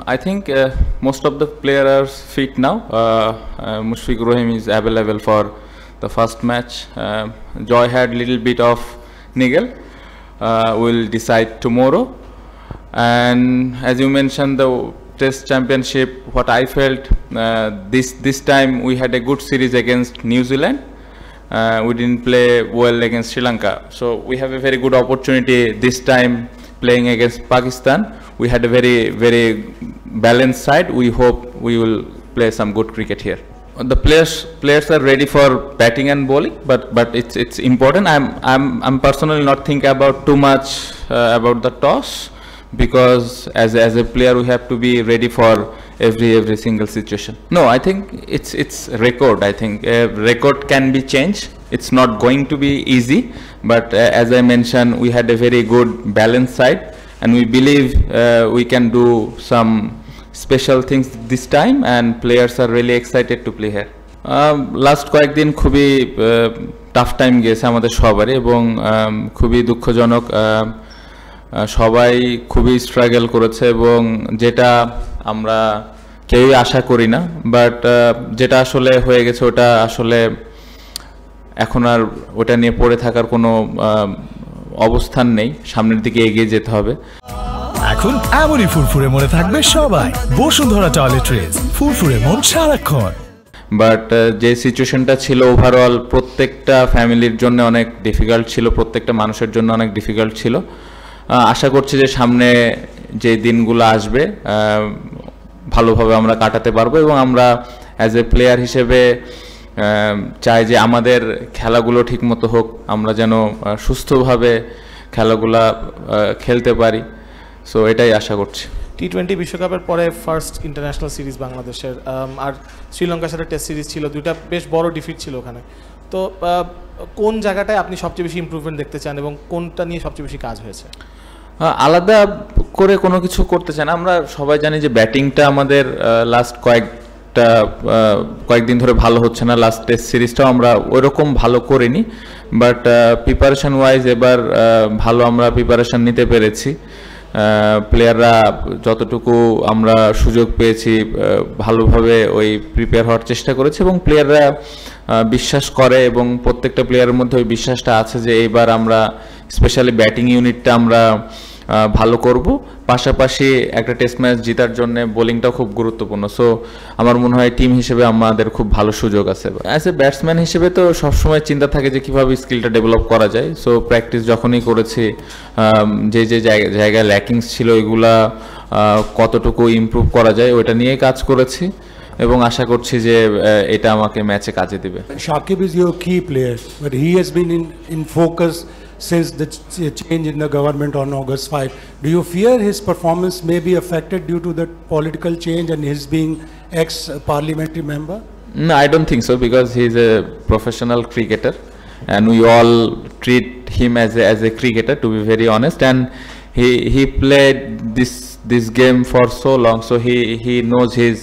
I think most of the players are fit now. Mushfiqur Rahim is available for the first match. Joy had little bit of niggle. We'll decide tomorrow. And as you mentioned, the Test Championship, what I felt this time we had a good series against New Zealand. We didn't play well against Sri Lanka, so we have a very good opportunity this time playing against Pakistan. We had a very balanced side. We hope we will play some good cricket here. The players are ready for batting and bowling, but it's important. I'm personally not thinking about too much about the toss, because as a player we have to be ready for every single situation. No, I think it's record. I think record can be changed. It's not going to be easy, but as I mentioned, we had a very good balanced side, and we believe we can do some special things this time, and players are really excited to play here. Last কয়েকদিন খুবই tough time গেছে আমাদের সবারই, এবং খুবই দুঃখজনক। সবাই খুবই স্ট্রাগল করেছে, এবং যেটা আমরা কেউই আশা করি না, বাট যেটা আসলে হয়ে গেছে ওটা আসলে এখন আর ওটা নিয়ে পড়ে থাকার কোনো অবস্থান নেই। সামনের দিকে এগিয়ে যেতে হবে। এখন এমনই ফুরফুরে মনে থাকবে সবাই। বসুন্ধরা টয়লেট্রিজ, ফুরফুরে মন সারাক্ষণ। বাট যে সিচুয়েশনটা ছিল ওভারঅল প্রত্যেকটা ফ্যামিলির জন্য অনেক ডিফিকাল্ট ছিল, প্রত্যেকটা মানুষের জন্য অনেক ডিফিকাল্ট ছিল। আশা করছি যে সামনে যে দিনগুলো আসবে ভালোভাবে আমরা কাটাতে পারবো, এবং আমরা অ্যাজ এ প্লেয়ার হিসেবে চাই যে আমাদের খেলাগুলো ঠিকমতো হোক, আমরা যেন সুস্থভাবে খেলাগুলা খেলতে পারি। সো এটাই আশা করছি। T20 বিশ্বকাপের পরে ফার্স্ট ইন্টারন্যাশনাল সিরিজ বাংলাদেশের, আর শ্রীলঙ্কার সাথে টেস্ট সিরিজ ছিল, দুইটা বেশ বড় ডিফিট ছিল ওখানে। তো কোন জায়গাটায় আপনি সবচেয়ে বেশি ইমপ্রুভমেন্ট দেখতে চান, এবং কোনটা নিয়ে সবচেয়ে বেশি কাজ হয়েছে? আলাদা করে কোনো কিছু করতে চান। আমরা সবাই জানি যে ব্যাটিংটা আমাদের লাস্ট কয়েকদিন ধরে ভালো হচ্ছে না। লাস্ট টেস্ট সিরিজটাও আমরা ওইরকম ভালো করিনি, বাট প্রিপারেশন ওয়াইজ এবার ভালো আমরা প্রিপারেশন নিতে পেরেছি। প্লেয়াররা যতটুকু আমরা সুযোগ পেয়েছি ভালোভাবে ওই প্রিপেয়ার হওয়ার চেষ্টা করেছে, এবং প্লেয়াররা বিশ্বাস করে, এবং প্রত্যেকটা প্লেয়ারের মধ্যে ওই বিশ্বাসটা আছে যে এইবার আমরা স্পেশালি ব্যাটিং ইউনিটটা আমরা ভালো করব। পাশাপাশি একটা টেস্ট ম্যাচ জেতার জন্য বোলিংটাও খুব গুরুত্বপূর্ণ। সো আমার মনে হয় টিম হিসেবে আমাদের খুব ভালো সুযোগ আছে। অ্যাজ এ ব্যাটসম্যান হিসেবে তো সবসময় চিন্তা থাকে যে কীভাবে স্কিলটা ডেভেলপ করা যায়। সো প্র্যাকটিস যখনই করেছি, যে জায়গায় ল্যাকিংস ছিল এগুলা কতটুকু ইমপ্রুভ করা যায় ওইটা নিয়ে কাজ করেছি, এবং আশা করছি যে এটা আমাকে ম্যাচে কাজে দিবে। Shakib is your key player, but he has been in focus since the change in the government on August 5. Do you fear his performance may be affected due to the political change and his being ex-parliamentary member? No, I don't think so, because he's a professional cricketer, and we all treat him as a cricketer, to be very honest. And he played this game for so long, so he knows his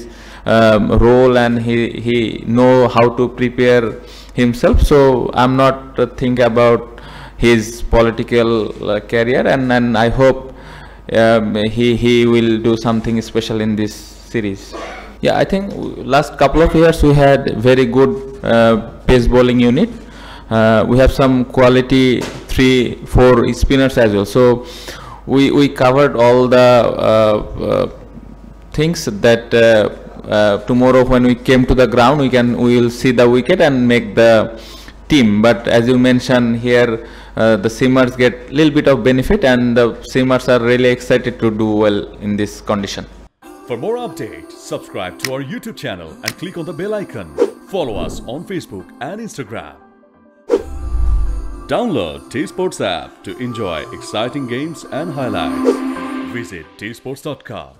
role, and he know how to prepare himself. So I'm not thinking about his political career, and I hope he will do something special in this series. Yeah, I think last couple of years we had very good pace bowling unit. We have some quality 3-4 spinners as well. So we covered all the things that tomorrow when we came to the ground we will see the wicket and make the team. But as you mentioned here, the seamers get little bit of benefit, and the seamers are really excited to do well in this condition. For more updates, subscribe to our YouTube channel and click on the bell icon. Follow us on Facebook and Instagram. Download T-Sports app to enjoy exciting games and highlights. Visit tsports.com.